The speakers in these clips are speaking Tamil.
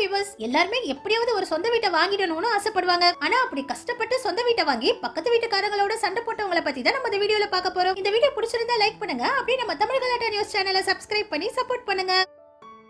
வியூவர்ஸ், எல்லாருமே எப்படியாவது ஒரு சொந்த வீட்டை வாங்கிடணும்னு ஆசைப்படுவாங்க. ஆனா அப்படி கஷ்டப்பட்டு சொந்த வீட்டை வாங்கி பக்கத்து வீட்டுக்காரங்களோட சண்டை போட்டவங்கள பத்தி தான் நம்ம இந்த வீடியோல பார்க்க போறோம். இந்த வீடியோ பிடிச்சிருந்தா லைக் பண்ணுங்க. அப்படியே நம்ம தமிழ் கலாட்டா நியூஸ் சேனலை சப்ஸ்கிரைப் பண்ணி சப்போர்ட் பண்ணுங்க.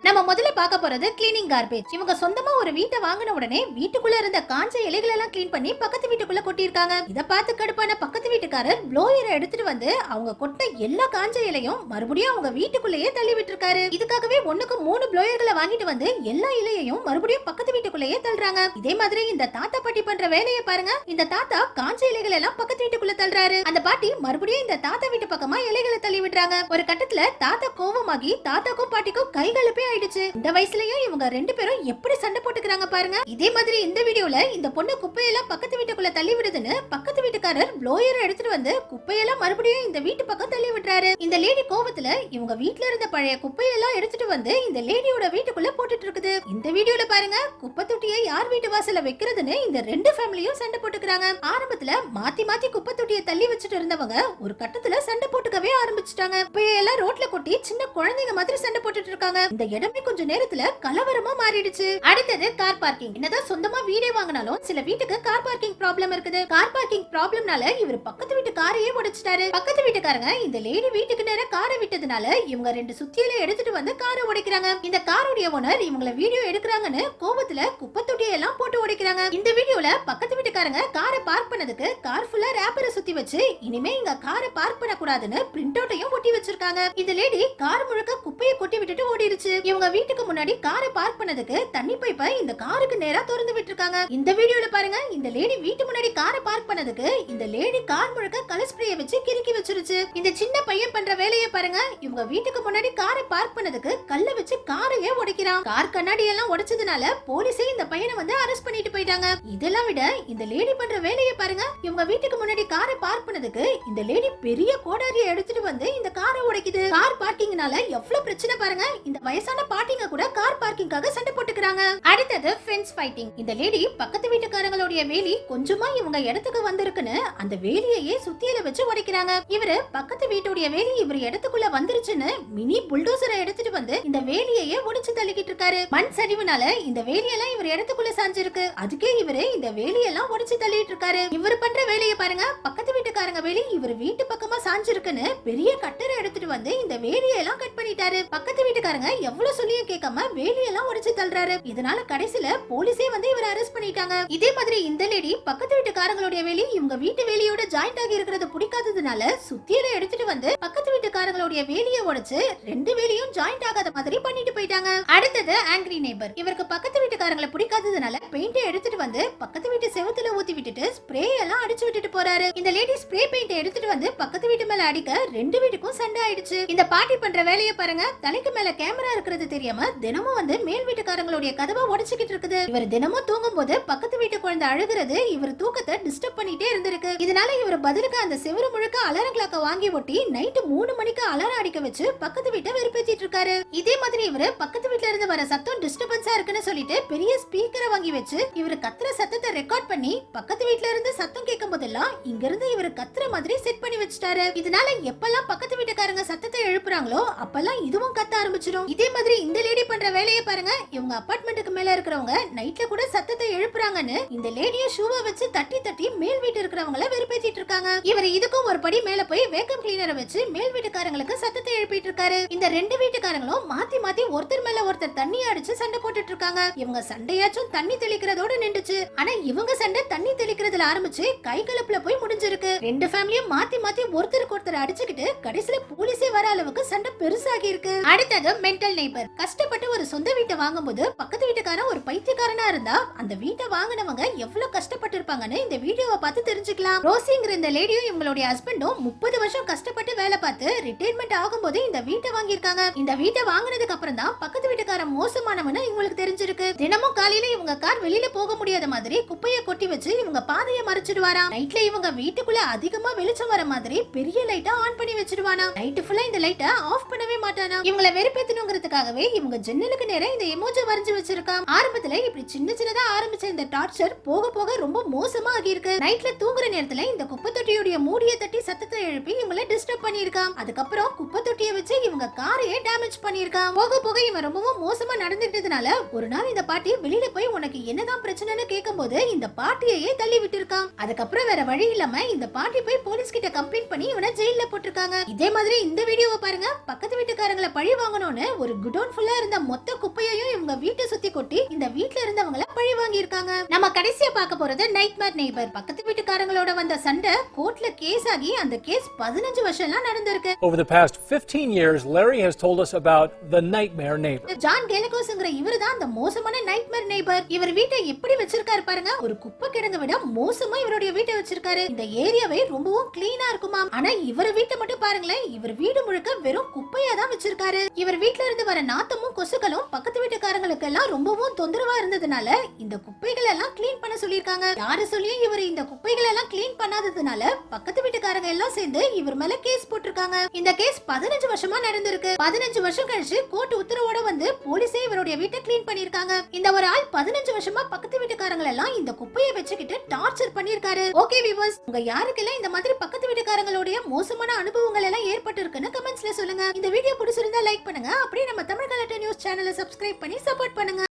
நம்ம முதல்ல பார்க்க போறது கிளீனிங் கார்பேஜ். இவங்க சொந்தமா ஒரு வீட்டை வாங்கின உடனே வீட்டுக்குள்ள இருந்த காஞ்ச இலைகள் எல்லாம் கிளீன் பண்ணி பக்கத்து வீட்டுக்குள்ள கொட்டிருக்காங்க. இத பார்த்து கடுப்பான பக்கத்து வீட்டுக்காரர் ப்ளோயரை எடுத்துட்டு வந்து அவங்க கொட்ட எல்லா காஞ்ச இலையும் மறுபடியும் அவங்க வீட்டுக்குள்ளேயே தள்ளி விட்டுருக்காரு. இதுக்காகவே 1க்கு 3 ப்ளோயர்களை வாங்கிட்டு வந்து எல்லா இலையையும் மறுபடியும் பக்கத்து வீட்டுக்குள்ளேயே தள்ளுறாங்க. இதே மாதிரி இந்த தாத்தா பாட்டி பண்ற வேலையை பாருங்க. இந்த தாத்தா காஞ்ச இலைகள் எல்லாம் பக்கத்து வீட்டுக்குள்ள தள்ளுறாரு. அந்த பாட்டி மறுபடியும் இந்த தாத்தா வீட்டு பக்கமா இலைகளை தள்ளி விடுறாங்க. ஒரு கட்டத்துல தாத்தா கோவமாகி தாத்தாக்கும் பாட்டிக்கும் கைகளுப்பே ஆயிடுச்சு. இந்த வயசுலயும் இவங்க 2 பேரும் எப்படி சண்டை போட்டுக்கிறாங்க பாருங்க. இதே மாதிரி இந்த வீடியோல இந்த பொண்ணு குப்பையெல்லாம் பக்கத்து வீட்டுக்குள்ள தள்ளி விடுதுன்னு பக்கத்து வீட்டுக்காரர் ப்ளோயரை எடுத்துட்டு வந்து குப்பையெல்லாம் மறுபடியும் இந்த வீட்டு பக்கம் தள்ளி விடுறாரு. இந்த லேடி கோவத்துல இவங்க வீட்ல இருந்த பழைய குப்பையெல்லாம் எடுத்துட்டு வந்து இந்த லேடியோட வீட்டுக்குள்ள போட்டுட்டு இருக்குது. இந்த வீடியோல பாருங்க, குப்பை தொட்டியை யார் வீட்டு வாசல்ல வைக்கிறதுன்னு இந்த 2 ஃபேமிலியும் சண்டை போட்டுக்கிறாங்க. ஆரம்பத்துல மாத்தி மாத்தி குப்பை தொட்டியை தள்ளி வச்சுட்டு இருந்தவங்க ஒரு கட்டத்துல சண்டை போட்டுக்கவே ஆரம்பிச்சுட்டாங்க. குப்பையெல்லாம் ரோட்ல கொட்டி சின்ன குழந்தைங்க மாதிரி சண்டை போட்டுட்டு இருக்காங்க. இந்த இடமே கொஞ்ச நேரத்துல கலவரமா மாறிடுச்சு. அடுத்தது கார் பார்க்கிங். என்னதான் சொந்தமா வீடே வாங்கினாலும் சில வீட்டுக்கு கார் பார்க்கிங் ப்ராப்ளம் இருக்குது. கார் பார்க்கிங் ப்ராப்ளம்னால இவர் பக்கத்து வீட்டு காரையே உடைச்சிட்டாரு. பக்கத்து வீட்டுக்காரங்க இந்த லேடி வீட்டுக்கு நேரா காரை விட்டதுனால இவங்க 2 சுத்தியில எடுத்துட்டு வந்து காரை உடைக்கிறாங்க. இந்த காரோடைய ஓனர் இவங்கள வீடியோ எடுக்கறாங்கன்னு கோவத்துல குப்பை தொட்டியை எல்லாம் போட்டு உடைக்கிறாங்க. இந்த வீடியோல பக்கத்து வீட்டுக்காரங்க காரை பார்க் பண்ணதுக்கு கார் ஃபுல்லா ரேப்பரை சுத்தி வச்சு இனிமே இங்க காரை பார்க் பண்ண கூடாதுன்னு பிரிண்ட் அவுட்டையும் ஒட்டி வச்சிருக்காங்க. இந்த லேடி கார் முழுக்க குப்பையை கொட்டி விட்டுட்டு ஓடிடுச்சு. இவங்க வீட்டுக்கு முன்னாடி காரை பார்க் பண்ணதுக்கு தண்ணி பைப்பை இந்த காருக்கு நேரா திறந்து விட்டுருக்காங்க. இந்த வீடியோல பாருங்க, இந்த லேடி வீட்டு முன்னாடி காரை பார்க் பண்ணதுக்கு இந்த லேடி கார் முழுக்க கலர் ஸ்ப்ரேயை வச்சு கிறுக்கி வச்சிருச்சு. இந்த சின்ன பையன் பண்ற வேலையை பாருங்க. இவங்க வீட்டுக்கு முன்னாடி காரை பார்க் பண்ணதுக்கு கல்ல வச்சு காரையே உடைக்கிறான். கார் கண்ணாடி எல்லாம் உடைச்சதுனால போலீஸே இந்த பையனை வந்து அரெஸ்ட் பண்ணிட்டு போயிட்டாங்க. இதெல்லாம் விட இந்த லேடி பண்ற வேலையை பாருங்க. இவங்க வீட்டுக்கு முன்னாடி காரை பார்க் பண்ணதுக்கு இந்த லேடி பெரிய கோடாரியை எடுத்துட்டு வந்து இந்த காரை உடைக்குது. கார் பார்க்கிங்னால எவ்வளவு பிரச்சனை பாருங்க. இந்த வயசான பாட்டிங்க கூட கார் பார்க்கிங்காக சண்டை போட்டுக்கிறாங்க. அடுத்தது ஃபென்ஸ் ஃபைட்டிங். இந்த லேடி பக்கத்து வீட்டுக்காரங்களுடைய வேலி கொஞ்சமா இவங்க இடத்துக்கு வந்திருக்குன்னு அந்த வேலியையே சுத்தியில வச்சு உடைக்கிறாங்க. இவரு பக்கத்து வீட்டுடைய வேலி இவர் இடத்துக்குள்ள வந்துருச்சுன்னு மினி புல்டோசரை எடுத்துட்டு வந்து இந்த வேலியையே உடைச்சு தள்ளிக்கிட்டு இருக்காரு. மண் சரிவுனால இந்த வேலியெல்லாம் இவர் இடத்துக்குள்ள சாஞ்சிருக்கு. அதுக்கே இவரு இந்த வேலியெல்லாம் உடைச்சு தள்ளிட்டு இருக்காரு. இவர் பண்ற வேலையை பாருங்க. பக்கத்து வீட்டுக்காரங்க வேலி இவர் வீட்டு பக்கமா சாஞ்சிருக்குன்னு பெரிய கட்டரை எடுத்துட்டு வந்து இந்த வேலியெல்லாம் கட் பண்ணிட்டாரு. பக்கத்து வீட்டுக்காரங்க எவ்வளவு சொல்லியும் கேட்காம வேலியெல்லாம் உடைச்சு தள்ளுறாரு. இதனால கடைசில போலீஸே வந்து இவரை அரெஸ்ட் பண்ணிட்டாங்க. இதே மாதிரி இந்த லேடி பக்கத்து வீட்டுக்காரங்களுடைய வேலி இவங்க வீட்டு வேலியோட ஜாயிண்ட் ஆகி இருக்கிறது பிடிக்காததுனால சுத்தியில எடுத்துட்டு வந்து பக்கத்து வீட்டுக்காரங்களுடைய வேலியை உடைச்சு 2 வேலியும் ஜாயிண்ட் ஆகாத மாதிரி பண்ணிட்டு போயிட்டாங்க. அடுத்தது ஆங்கிரி நெய்பர். இவருக்கு பக்கத்து வீட்டுக்காரங்களை பிடிக்காததுனால பெயிண்ட் எடுத்துட்டு வந்து பக்கத்து வீட்டு செவுத்துல ஊத்தி விட்டுட்டு ஸ்ப்ரே எல்லாம் அடிச்சு விட்டுட்டு போறாரு. இந்த லேடி ஸ்ப்ரே பெயிண்ட் எடுத்துட்டு வந்து பக்கத்து வீட்டு மேல அடிக்க 2 வீட்டுக்கும் சண்டை ஆயிடுச்சு. இந்த பாட்டி பண்ற வேலையை பாருங்க. தலைக்கு மேல கேமரா இருக்கிறது தெரியாம தினமும் வந்து மேல் வீட்டுக்காரங்களுடைய கதவை உடைச்சுக்கிட்டு இருக்குது. இவர் தினமும் தூங்கும் போது பக்கத்து வீட்டு குழந்தை அழுகிறது இவர் தூக்கத்தை டிஸ்டர்ப் பண்ணிட்டே இருந்திருக்கு. இதனால இவர் பதிலுக்கு அந்த செவரு முழுக்க அலாரம் கிளாக்க வாங்கி ஒட்டி நைட்டு 3 மணிக்கு அலாரம் அடிக்க வச்சு பக்கத்து வீட்டை வெறுப்பேத்திட்டு இருக்காரு. இதே மாதிரி இவரு பக்கத்து வீட்டுல இருந்து வர சத்தம் டிஸ்டர்பன்ஸா இருக்குன்னு சொல்லிட்டு பெரிய ஸ்பீக்கரை வாங்கி வச்சு இவரு கத்துற சத்தத்தை ரெக்கார்ட் பண்ணி பக்கத்து வீட்டுல இருந்து சத்தம் கேட்கும் போதெல்லாம் இங்க இருந்து இவரு கத்துற மாதிரி செட் பண்ணி வச்சுட்டாரு. இதனால எப்பெல்லாம் பக்கத்து வீட்டுக்காரங்க சத்தத்தை எழுப்புறாங்களோ அப்பெல்லாம் இதுவும் கத்த ஆரம்பிச்சிடும். இதே மாதிரி இந்த லேடி பண்ற வேலையை பாருங்க. இவங்க அபார்ட்மெண்ட்டுக்கு மேல இருக்கிறவங்க நைட்ல கூட சத்தத்தை எழுப்புறாங்கன்னு இந்த லேடிய ஷூவை வச்சு தட்டி தட்டி மேல் வீட்டு இருக்கிறவங்கள வெறுப்பேத்திட்டு இருக்காங்க. இவர் இதுக்கும் ஒரு படி மேல போய் வேக்கம் கிளீனரை வச்சு மேல் வீட்டுக்காரங்களுக்கு சத்தத்தை எழுப்பிட்டு இருக்காரு. இந்த 2 வீட்டுக்காரங்களும் மாத்தி மாத்தி ஒருத்தர் மேல ஒருத்தர் தண்ணி அடிச்சு சண்டை போட்டுட்டு இருக்காங்க. இவங்க சண்டையாச்சும் தண்ணி தெளிக்கிறதோட நின்றுச்சு. ஆனா இவங்க சண்டை தண்ணி தெளிக்கிறதுல ஆரம்பிச்சு கை கலப்புல போய் முடிஞ்சிருக்கு. 2 ஃபேமிலியும் மாத்தி மாத்தி ஒருத்தருக்கு ஒருத்தர் அடிச்சுக்கிட்டு கடைசியில போலீஸே வர அளவுக்கு சண்டை பெருசாகி இருக்கு. அடுத்தது மென்டல் நெய்பர். கஷ்டப்பட்டு ஒரு சொந்த வீட்டை வாங்கும்போது பக்கத்து வீட்டுக்காரன் ஒரு பைத்தியக்காரனா இருந்தா அந்த வீட்டை வாங்கினவங்க எவ்வளவு கஷ்டப்பட்டு இருப்பாங்கன்னு இந்த வீடியோவை பார்த்து தெரிஞ்சுக்கலாம். ரோசிங்கிற இந்த லேடியும் இவங்களுடைய ஹஸ்பண்டும் 30 வருஷம் கஷ்டப்பட்டு வேலை பார்த்து ரிட்டையர்மெண்ட் ஆகும்போது இந்த வீட்டை வாங்கியிருக்காங்க. இந்த வீட்டை வாங்கினதுக்கு அப்புறம் தான் பக்கத்து வீட்டுக்காரன் மோசமானவன்னு இவங்களுக்கு தெரிஞ்சிருக்கு. தினமும் காலையில இவங்க கார் வெளியில போக முடியாத மாதிரி குப்பையை கொட்டி வச்சு இவங்க பாதையை மறைச்சிடுவாராம். நைட்ல இவங்க வீட்டுக்குள்ள அதிகமா வெளிச்சம் வர மாதிரி பெரிய லைட்டா ஆன் பண்ணி வச்சிடுவானா. நைட் ஃபுல்லா இந்த லைட்டை ஆஃப் பண்ணவே மாட்டானா. இவங்களை வெறுப்பேத்தணுங்கிறதுக்காக காட்டுறதுக்காகவே இவங்க ஜன்னலுக்கு நேரா இந்த எமோஜி வரைஞ்சு வச்சிருக்கான். ஆரம்பத்துல இப்படி சின்ன சின்னதா ஆரம்பிச்ச இந்த டார்ச்சர் போக போக ரொம்ப மோசமா ஆகியிருக்கு. நைட்ல தூங்குற நேரத்துல இந்த குப்பை தொட்டியோட மூடியை தட்டி சத்தத்தை எழுப்பி இவங்கள டிஸ்டர்ப் பண்ணிருக்கான். அதுக்கப்புறம் குப்பை தொட்டியை வச்சு இவங்க காரையே டேமேஜ் பண்ணிருக்கான். போக போக இவன் ரொம்பவும் மோசமா நடந்துட்டதுனால ஒரு நாள் இந்த பாட்டி வெளியில போய் உனக்கு என்னதான் பிரச்சனைன்னு கேட்கும்போது இந்த பாட்டியையே தள்ளி விட்டுருக்கான். அதுக்கப்புறம் வேற வழி இல்லாம இந்த பாட்டி போய் போலீஸ் கிட்ட கம்ப்ளைண்ட் பண்ணி இவனை ஜெயில்ல போட்டிருக்காங்க. இதே மாதிரி இந்த வீடியோவை பாருங்க. பக்கத்து வீட்டுக்காரங்களை பழி வாங்கணும்னு ஒரு குடோன் ஃபுல்லா இருந்த மொத்த குப்பையையும் இவங்க வீட்டை சுத்தி கொட்டி இந்த வீட்ல இருந்தவங்கள பழி வாங்கி இருக்காங்க. நம்ம கடைசியா பார்க்க போறது நைட்மேர் நெய்பர். பக்கத்து வீட்டுக்காரங்களோட வந்த சண்டை கோர்ட்ல கேஸ் ஆகி அந்த கேஸ் 15 வருஷம்லாம் நடந்திருக்கு. Over the past 15 years, Larry has told us about the nightmare neighbor. John கேலகோஸ்ங்கற இவர்தான் அந்த மோசமான நைட்மேர் நெய்பர். இவர் வீட்டை எப்படி வச்சிருக்காரு பாருங்க. ஒரு குப்பை கிடங்க விட மோசமா இவருடைய வீட்டை வச்சிருக்காரு. இந்த ஏரியாவே ரொம்பவும் கிளீனா இருக்குமா. ஆனா இவர் வீட்டை மட்டும் பாருங்களேன். இவர் வீடு முழுக்க வெறும் குப்பையா தான் வச்சிருக்காரு. இவர் வீட்ல இருந்து வர நாத்தமும் கொசுக்களும் பக்கத்து வீட்டுக்காரங்களுக்கு எல்லாம் ரொம்பவும் தொந்தரவா இருந்ததுனால இந்த குப்பைகள் எல்லாம் கிளீன் பண்ண சொல்லிருக்காங்க. யாரு சொல்லியும் இவர் இந்த குப்பைகள் எல்லாம் கிளீன் பண்ணாததுனால பக்கத்து வீட்டுக்காரங்க எல்லாம் சேர்ந்து இவர் மேல கேஸ் போட்டிருக்காங்க. இந்த கேஸ் 15 வருஷமா நடந்திருக்கு. 15 வருஷம் கழிச்சு கோர்ட் உத்தரவோட வந்து போலீஸே இவருடைய வீட்டை கிளீன் பண்ணிருக்காங்க. இந்த ஒரு ஆள் 15 வருஷமா பக்கத்து வீட்டுக்காரங்க எல்லாம் இந்த குப்பையை வச்சுக்கிட்டு டார்ச்சர் பண்ணிருக்காரு. ஓகே வியூவர்ஸ், உங்க யாருக்கெல்லாம் இந்த மாதிரி பக்கத்து வீட்டுக்காரங்களோட மோசமான அனுபவங்கள் எல்லாம் ஏற்பட்டு இருக்குன்னு கமெண்ட்ஸ்ல சொல்லுங்க. இந்த வீடியோ பிடிச்சிருந்தா லைக் பண்ணுங்க. அப்படியே நம்ம தமிழ் கலாட்டா நியூஸ் சேனலை சப்ஸ்கிரைப் பண்ணி சப்போர்ட் பண்ணுங்க.